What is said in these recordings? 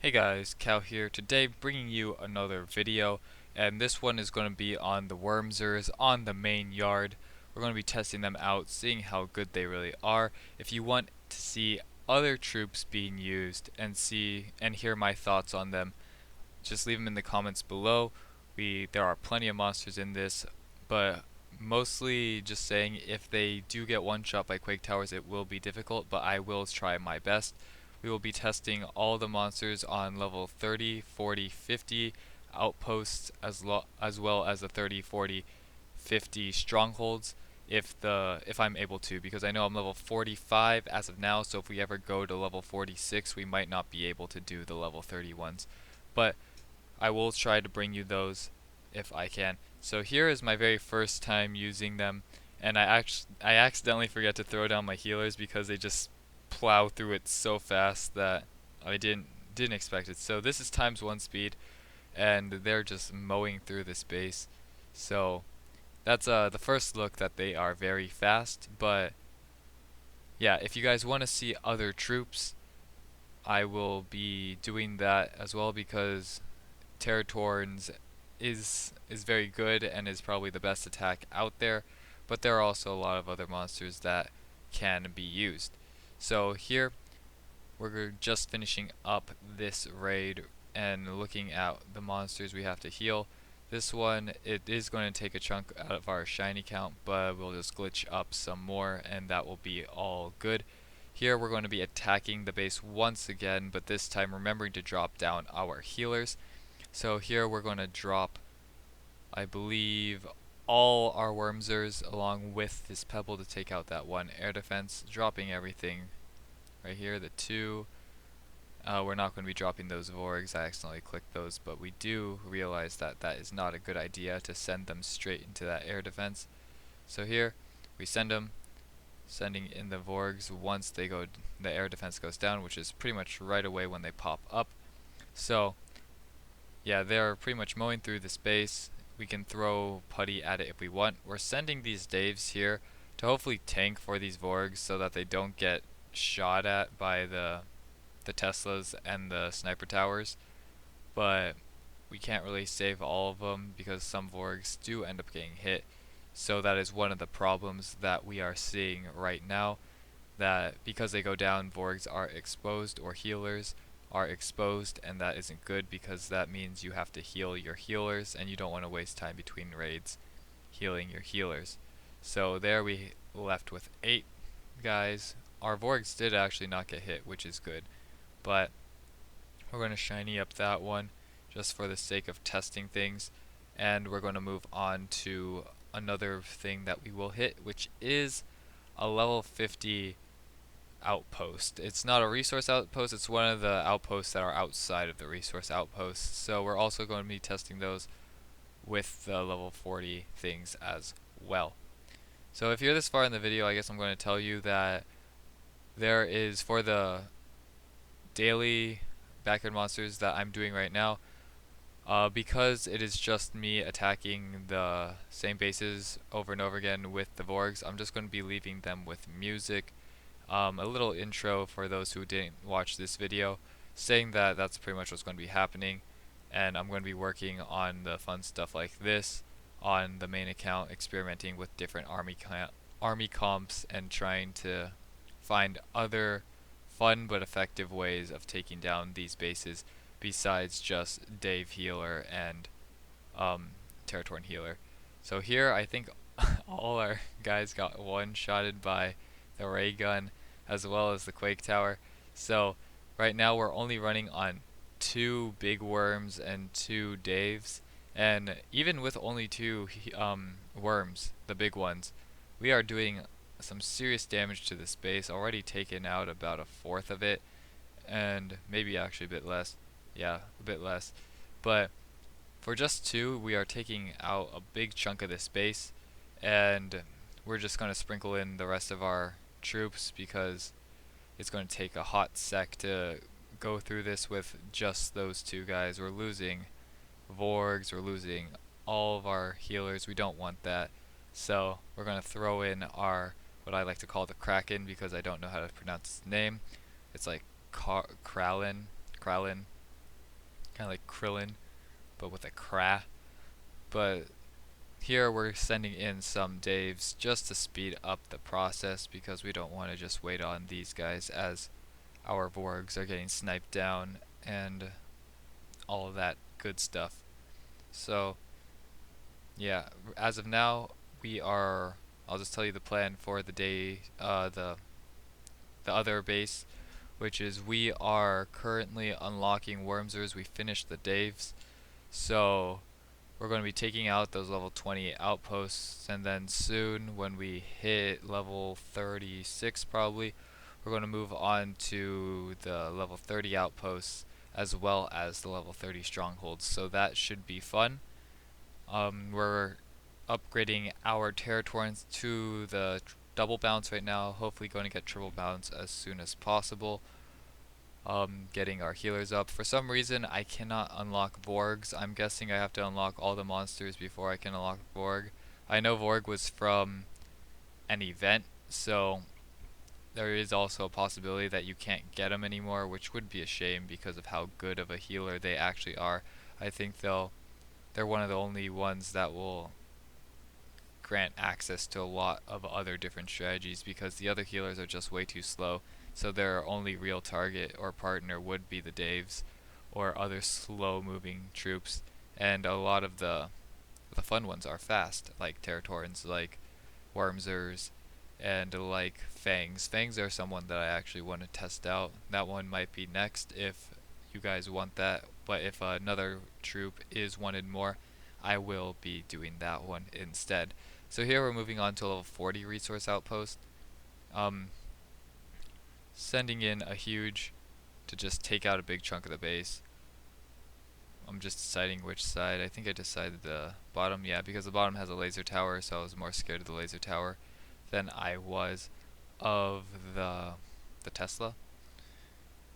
Hey guys, Cal here, today bringing you another video, and this one is going to be on the Wormsers on the main yard. We're going to be testing them out, seeing how good they really are. If you want to see other troops being used and see and hear my thoughts on them, just leave them in the comments below. There are plenty of monsters in this, but mostly just saying if they do get one shot by Quake Towers it will be difficult, but I will try my best. We will be testing all the monsters on level 30, 40, 50 outposts as well as the 30, 40, 50 strongholds if I'm able to, because I know I'm level 45 as of now, so if we ever go to level 46 we might not be able to do the level 30 ones. But I will try to bring you those if I can. So here is my very first time using them, and I accidentally forget to throw down my healers because they just plow through it so fast that I didn't expect it. So this is ×1 speed, and they're just mowing through this base. So that's the first look that they are very fast. But yeah, if you guys want to see other troops, I will be doing that as well, because Territorns is very good and is probably the best attack out there, but there are also a lot of other monsters that can be used. So here we're just finishing up this raid and looking at the monsters we have to heal. This one, it is going to take a chunk out of our shiny count, but we'll just glitch up some more and that will be all good. Here we're going to be attacking the base once again, but this time remembering to drop down our healers. So here we're going to drop, I believe, all our Wormsers along with this pebble to take out that one air defense, dropping everything right here, the two. We're not going to be dropping those Vorgs, I accidentally clicked those, but we do realize that that is not a good idea to send them straight into that air defense. So here we send them, sending in the Vorgs once the air defense goes down, which is pretty much right away when they pop up. So yeah, they're pretty much mowing through the space. We can throw putty at it if we want. We're sending these Daves here to hopefully tank for these Vorgs so that they don't get shot at by the Teslas and the sniper towers. But we can't really save all of them because some Vorgs do end up getting hit. So that is one of the problems that we are seeing right now, that because they go down, Vorgs are exposed, or healers are exposed, and that isn't good because that means you have to heal your healers and you don't want to waste time between raids healing your healers. So there we left with 8 guys. Our Vorgs did actually not get hit, which is good, but we're going to shiny up that one just for the sake of testing things, and we're going to move on to another thing that we will hit, which is a level 50 outpost. It's not a resource outpost, it's one of the outposts that are outside of the resource outposts. So we're also going to be testing those with the level 40 things as well. So if you're this far in the video, I guess I'm going to tell you that there is, for the daily backyard monsters that I'm doing right now, because it is just me attacking the same bases over and over again with the Vorgs, I'm just going to be leaving them with music. A little intro for those who didn't watch this video, saying that that's pretty much what's going to be happening, and I'm going to be working on the fun stuff like this on the main account, experimenting with different army comps and trying to find other fun but effective ways of taking down these bases besides just Dave Healer and Territorn Healer. So here I think all our guys got one-shotted by the ray gun as well as the Quake Tower. So right now we're only running on 2 big worms and 2 Daves, and even with only 2 worms, the big ones, we are doing some serious damage to this base. Already taken out about 1/4 of it, and maybe actually a bit less. Yeah, a bit less. But for just 2, we are taking out a big chunk of this base, and we're just going to sprinkle in the rest of our troops because it's going to take a hot sec to go through this with just those 2 guys. We're losing Vorgs, we're losing all of our healers. We don't want that. So we're going to throw in our, what I like to call the Kraken, because I don't know how to pronounce his name. It's like Kralin, kind of like Krillin, but with a cra. But here we're sending in some Daves just to speed up the process because we don't want to just wait on these guys as our Vorgs are getting sniped down and all of that good stuff. So yeah, as of now we are. I'll just tell you the plan for the day. The other base, which is we are currently unlocking Wormsers. We finished the Daves, so we're going to be taking out those level 20 outposts, and then soon when we hit level 36 probably, we're going to move on to the level 30 outposts as well as the level 30 strongholds, so that should be fun. We're upgrading our Territorans to the double bounce right now, hopefully going to get triple bounce as soon as possible. Getting our healers up. For some reason I cannot unlock Vorgs. I'm guessing I have to unlock all the monsters before I can unlock Vorg. I know Vorg was from an event, so there is also a possibility that you can't get them anymore, which would be a shame because of how good of a healer they actually are. I think they're one of the only ones that will grant access to a lot of other different strategies because the other healers are just way too slow. So their only real target or partner would be the Daves or other slow moving troops, and a lot of the fun ones are fast, like Territorans, like Wormsers, and like Fangs. Fangs are someone that I actually want to test out. That one might be next if you guys want that, but if another troop is wanted more, I will be doing that one instead. So here we're moving on to a level 40 resource outpost. Sending in a huge to just take out a big chunk of the base. I'm just deciding which side. I think I decided the bottom, yeah, because the bottom has a laser tower, so I was more scared of the laser tower than I was of the Tesla.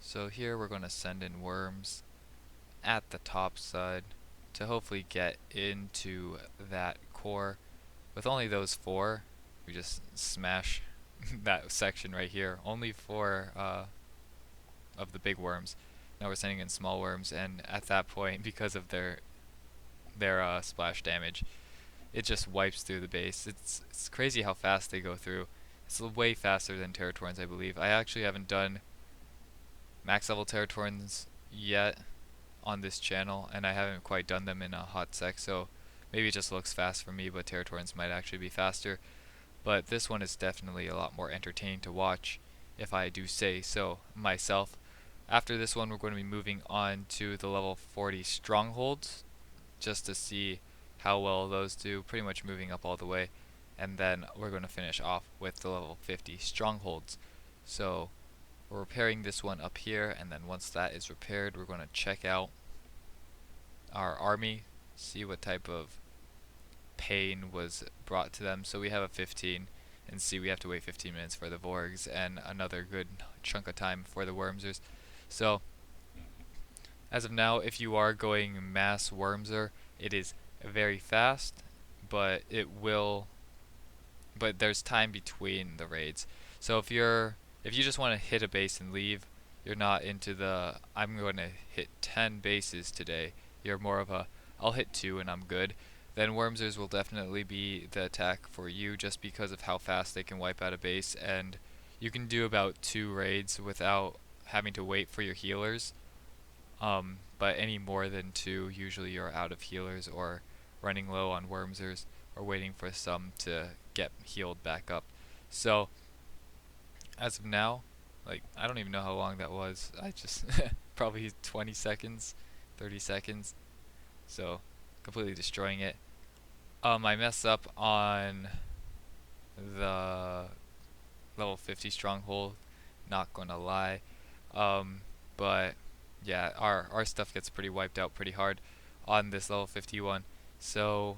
So here we're going to send in worms at the top side to hopefully get into that core. With only those 4, we just smash that section right here. Only 4 of the big worms. Now we're sending in small worms, and at that point, because of their splash damage, it just wipes through the base. It's crazy how fast they go through. It's way faster than Territorans, I believe. I actually haven't done max level Territorans yet on this channel, and I haven't quite done them in a hot sec, so maybe it just looks fast for me, but Territorans might actually be faster. But this one is definitely a lot more entertaining to watch, if I do say so myself. After this one, we're going to be moving on to the level 40 strongholds, just to see how well those do, pretty much moving up all the way. And then we're going to finish off with the level 50 strongholds. So we're repairing this one up here, and then once that is repaired, we're going to check out our army, see what type of pain was brought to them. So we have a 15, and see we have to wait 15 minutes for the Vorgs and another good chunk of time for the Wormsers. So as of now, if you are going mass Wormser, it is very fast, but there's time between the raids. So if you just want to hit a base and leave, you're not into the I'm going to hit 10 bases today. You're more of a I'll hit 2 and I'm good. Then Wormsers will definitely be the attack for you, just because of how fast they can wipe out a base, and you can do about 2 raids without having to wait for your healers. But any more than 2, usually you're out of healers or running low on Wormsers or waiting for some to get healed back up. So as of now, like, I don't even know how long that was. I just probably 20 seconds, 30 seconds. So completely destroying it. I mess up on the level 50 stronghold, not gonna lie. But yeah, our stuff gets pretty wiped out pretty hard on this level 51. So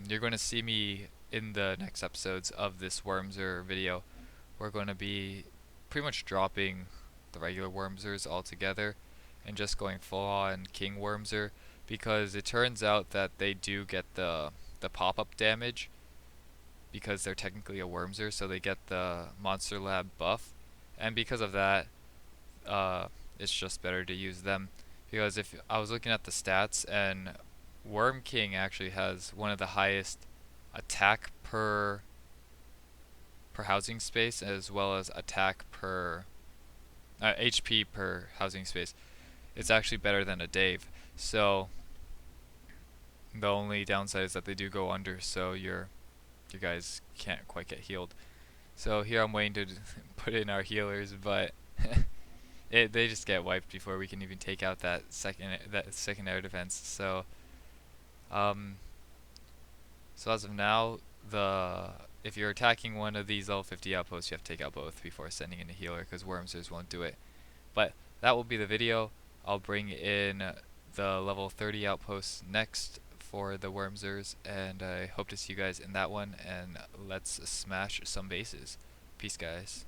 you're gonna see me in the next episodes of this Wormser video. We're gonna be pretty much dropping the regular Wormsers altogether and just going full on King Wormser, because it turns out that they do get the pop-up damage because they're technically a Wormser, so they get the Monster Lab buff, and because of that, it's just better to use them because if I was looking at the stats, and Worm King actually has one of the highest attack per housing space, as well as attack per HP per housing space. It's actually better than a Dave. So the only downside is that they do go under, so your guys can't quite get healed. So here I'm waiting to put in our healers, but they just get wiped before we can even take out that second air defense. Um, so as of now, if you're attacking one of these level 50 outposts, you have to take out both before sending in a healer, because Wormsers won't do it. But that will be the video. I'll bring in the level 30 outposts next for the Wormsers, and I hope to see you guys in that one, and let's smash some bases. Peace, guys.